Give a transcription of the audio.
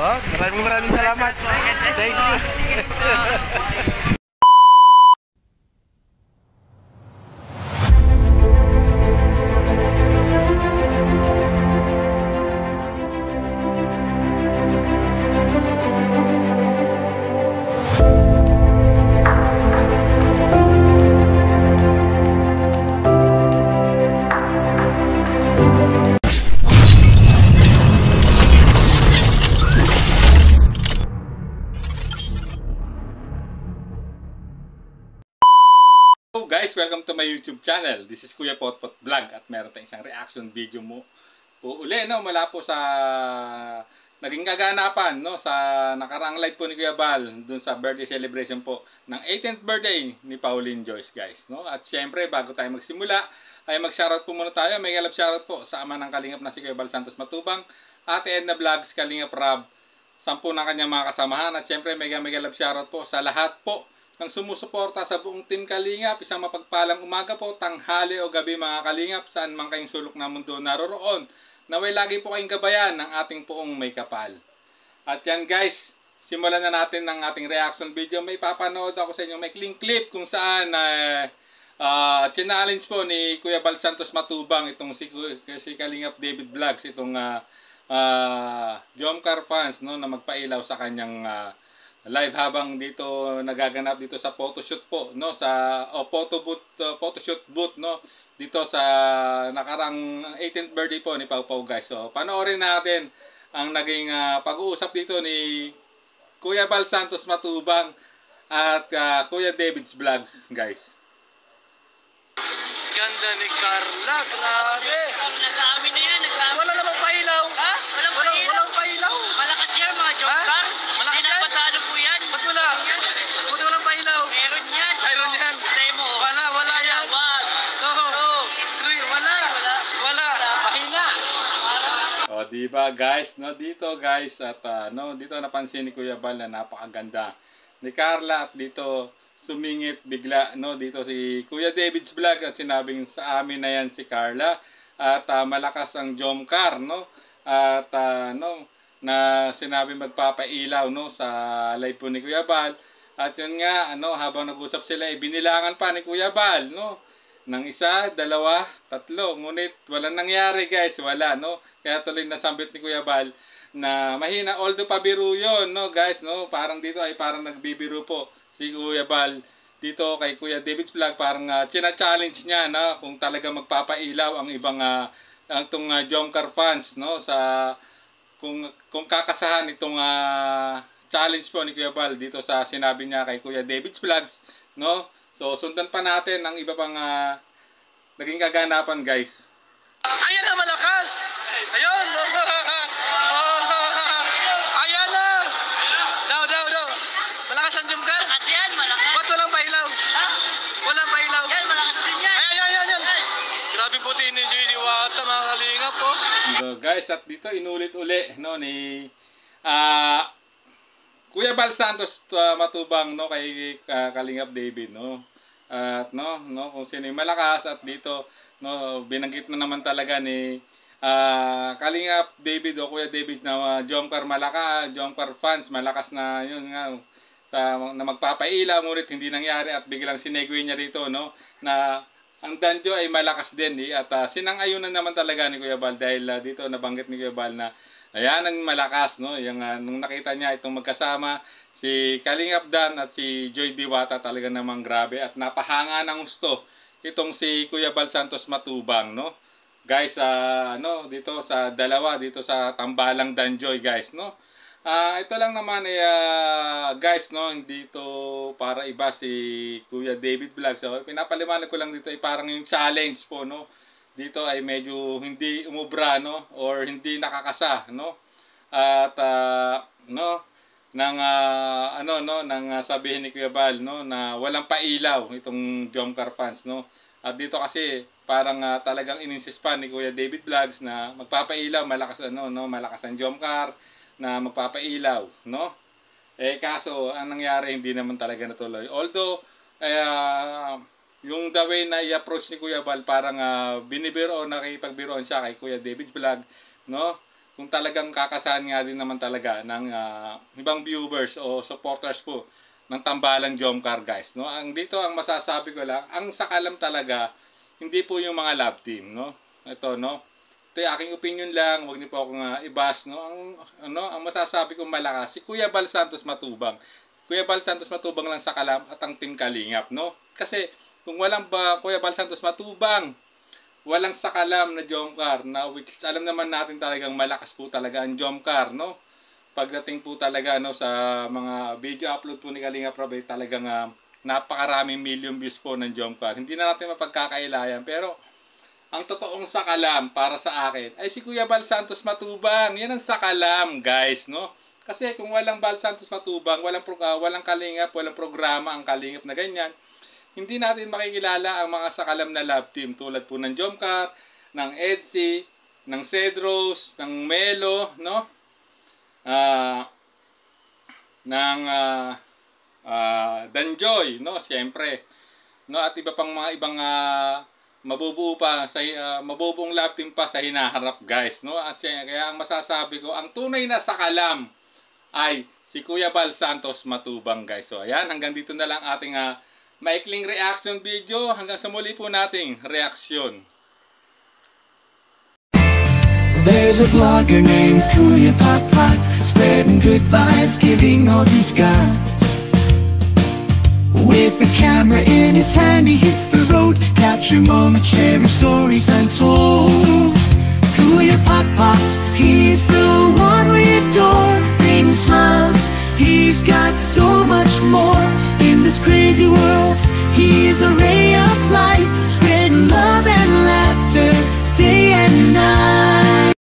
Oh, maraming salamat. Thank you. Hello guys, welcome to my YouTube channel. This is Kuya Potpot Vlog at meron tayong isang reaction video mo po uli, no, mula po sa naging kaganapan, no, sa nakaraang live po ni Kuya Bal dun sa birthday celebration po ng 18th birthday ni Pauline Joyce, guys, no. At syempre, bago tayo magsimula ay mag-shoutout po muna tayo. May galap shoutout po sa ama ng Kalingap na si Kuya Bal Santos Matubang, Ate Edna Vlogs, Kalingap Rab, 10 ng kanyang mga kasamahan. At syempre, may galap shoutout po sa lahat po ng sumusuporta sa buong Team Kalingap. Isang mapagpalang umaga po, tanghali o gabi mga Kalingap, saan man kayong sulok ng mundo naroroon. Naway lagi po kayong gabayan ng ating poong may kapal. At yan guys, simulan na natin ng ating reaction video. May papanood ako sa inyo, may clip kung saan challenge po ni Kuya Bal Santos Matubang itong si Kalingap David Vlogs, itong Jomcar fans, no, na magpailaw sa kanyang live habang dito nagaganap dito sa photoshoot po, no, sa photoshoot booth, no, dito sa nakarang 18th birthday po ni Pau Pau, guys. So panoorin natin ang naging pag-uusap dito ni Kuya Bal Santos Matubang at Kuya David's Vlogs, guys. Ganda ni Carla, grabe. Nag-aamin na yan, nag-aamin. Wala namang pailaw. Ha? Walang pailaw. Malakas yan mga jomcar. Malakas yan? Pinapatalo po yan. Ba't wala? Ba't walang pailaw? Meron yan. Mayroon yan. Demo. Wala yan. 1, 2, 3, wala. Mahina. O, diba guys, no, dito guys, at no, dito napansin ni Kuya Bal na napakaganda ni Carla, at dito sumingit bigla, no, dito si Kuya David's Vlog at sinabing sa amin na yan si Carla, at malakas ang Jomcar, no, at no, na sinabi magpapailaw, no, sa live po ni Kuya Bal. At yun nga, ano, habang nag-usap sila, binilangan pa ni Kuya Bal, no, ng 1, 2, 3, ngunit walang nangyari, guys, wala, no. Kaya tuloy nasambit ni Kuya Bal na mahina, although pabiro yun, no, guys, no, parang dito ay parang nagbibiro po si Kuya Bal dito kay Kuya David's Vlog, parang china-challenge niya na kung talaga magpapailaw ang ibang ang tong Jomcar fans, no, sa kung kakasahan itong challenge po ni Kuya Bal dito sa sinabi niya kay Kuya David's Vlogs, no. So sundan pa natin ang iba pang naging kaganapan, guys. Ayan na, malakas. Ayun. Ayan na. Daw. Malakas ang Jomcar. Malakas yan, malakas. Ba't walang pailaw? Ha? Walang pailaw. Yan, malakas din yan. Ayan. Grabe puti ni J.D. Wata, mga Kalingap po. So guys, at dito inulit uli, no, ni Kuya Bal Santos Matubang, no, kay Kalingap David, no. At no, kung sino yung malakas, at dito, no, binanggit na naman talaga ni Kalingap David o Kuya David na Jomcar Jomcar fans, malakas na yun nga na magpapailaw, ngunit hindi nangyari, at biglang sinegue niya rito, no, na ang Danjo ay malakas din, at sinang-ayunan naman talaga ni Kuya Bal dahil dito nabanggit ni Kuya Bal na ayan ang malakas, no, yung nung nakita niya itong magkasama si Kalingap Dan at si Joy Diwata, talaga namang grabe at napahanga ng gusto itong si Kuya Bal Santos Matubang, no, guys. No, dito sa dalawa dito sa tambalang Danjoy, guys, no. Ito lang naman ay guys, no, hindi to para iba si Kuya David Vlogs. So pinapaliwanag ko lang dito ay parang yung challenge po, no, dito ay medyo hindi umubra, no, or hindi nakakasa, no, at no, nang nang sabihin ni Kuya Bal, no, na walang pailaw itong Jomcar fans, no. At dito kasi parang talagang ininsist pa ni Kuya David Vlogs na magpapailaw, malakas malakas ang Jomcar na magpapailaw, no. Kaso ang nangyari hindi naman talaga natuloy. Although yung the way na i-approach ni Kuya Bal, parang binibiro o nakipagbiroon siya kay Kuya David's Vlog, no. kung talagang kakasahan nga din naman talaga ng ibang viewers o supporters po ng Tambalang Jomcar guys, no? Ang dito ang masasabi ko lang, ang sakalam talaga hindi po yung mga love team, no? Ito, no? Ito yung aking opinion lang, wag niyo po akong ibas, no? Ang masasabi ko malakas si Kuya Bal Santos Matubang. Kuya Bal Santos Matubang lang sakalam at ang Team Kalingap, no? Kasi kung walang Kuya Bal Santos Matubang, walang sakalam na Jomcar, na which alam naman natin talagang malakas po talaga ang Jomcar, no? Pagdating po talaga no sa mga video upload po ni Kalingap Rob, talagang napakaraming million views po ng Jomcar. Hindi na natin mapagkakailayan, pero ang totoong sakalam para sa akin ay si Kuya Bal Santos Matubang. Yan ang sakalam, guys, no? Kasi kung walang Bal Santos Matubang, walang Kalingap, walang programa ang Kalingap na ganyan, hindi natin makikilala ang mga sakalam na love team tulad po ng Jomcar, ng Edsy, ng Cedros, ng Melo, no? Ng Danjoy, no? Siyempre, no? At iba pang mga ibang mabubuo pa sa mabubuong love team pa sa hinaharap, guys, no? At kaya ang masasabi ko, ang tunay na sakalam ay si Kuya Bal Santos Matubang, guys. So ayan, hanggang dito na lang ating maikling reaction video. Hanggang sa muli po nating reaksyon. There's a vlogger named Kuya Papa, spreading good vibes, giving all he's got. With the camera in his hand, he hits the road, capture moments, sharing stories untold. Kuya Papa, he's the one we adore, bring smiles, he's got so much more. In this crazy world, he is a ray of light.